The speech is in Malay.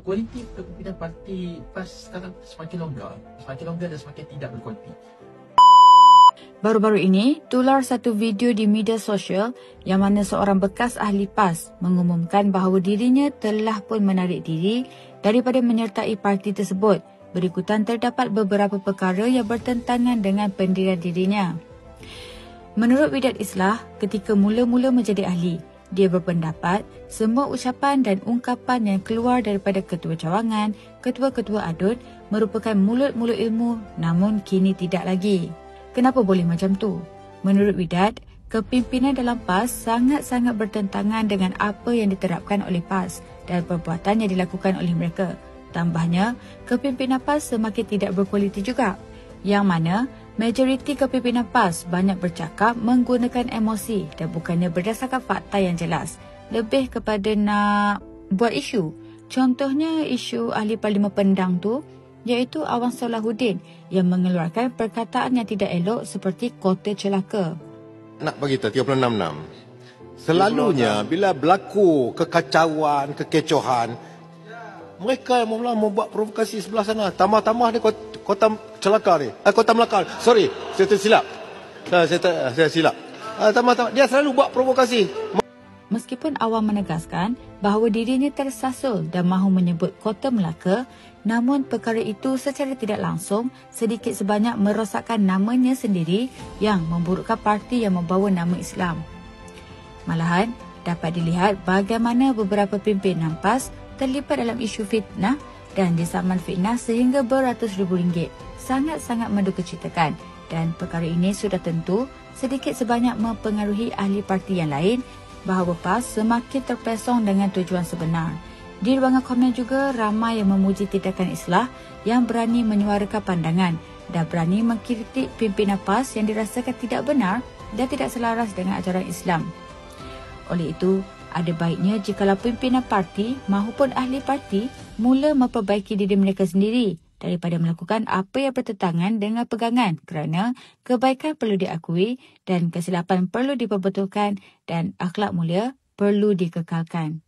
kualiti kepimpinan parti PAS sekarang semakin longgar dan semakin tidak berkualiti. Baru-baru ini, tular satu video di media sosial yang mana seorang bekas ahli PAS mengumumkan bahawa dirinya telah pun menarik diri daripada menyertai parti tersebut berikutan terdapat beberapa perkara yang bertentangan dengan pendirian dirinya. Menurut Widat Islah, ketika mula-mula menjadi ahli, dia berpendapat semua ucapan dan ungkapan yang keluar daripada ketua cawangan, ketua-ketua adun merupakan mulut-mulut ilmu, namun kini tidak lagi. Kenapa boleh macam tu? Menurut Widat, kepimpinan dalam PAS sangat-sangat bertentangan dengan apa yang diterapkan oleh PAS dan perbuatan yang dilakukan oleh mereka. Tambahnya, kepimpinan PAS semakin tidak berkualiti juga, yang mana majoriti kepimpinan PAS banyak bercakap menggunakan emosi dan bukannya berdasarkan fakta yang jelas, lebih kepada nak buat isu. Contohnya isu ahli Parlimen Pendang tu, iaitu Awang Solahuddin yang mengeluarkan perkataan yang tidak elok seperti kota celaka. Nak bagi tahu 36-6. Selalunya bila berlaku kekacauan, kekecohan, mereka yang mula membuat provokasi sebelah sana. Tambah-tambah ni kota celaka ni. Kota Melaka. Sorry, saya tersilap. Saya silap. Tambah-tambah dia selalu buat provokasi. Meskipun Awang menegaskan bahawa dirinya tersasul dan mahu menyebut Kota Melaka, namun perkara itu secara tidak langsung sedikit sebanyak merosakkan namanya sendiri yang memburukkan parti yang membawa nama Islam. Malahan, dapat dilihat bagaimana beberapa pimpinan PAS terlibat dalam isu fitnah dan disaman fitnah sehingga beratus ribu ringgit. Sangat-sangat mendukacitakan dan perkara ini sudah tentu sedikit sebanyak mempengaruhi ahli parti yang lain bahawa PAS semakin terpesong dengan tujuan sebenar. Di ruangan komen juga ramai yang memuji tindakan Islah yang berani menyuarakan pandangan dan berani mengkritik pimpinan PAS yang dirasakan tidak benar dan tidak selaras dengan ajaran Islam. Oleh itu, ada baiknya jikalau pimpinan parti mahupun ahli parti mula memperbaiki diri mereka sendiri daripada melakukan apa yang bertentangan dengan pegangan, kerana kebaikan perlu diakui dan kesilapan perlu diperbetulkan dan akhlak mulia perlu dikekalkan.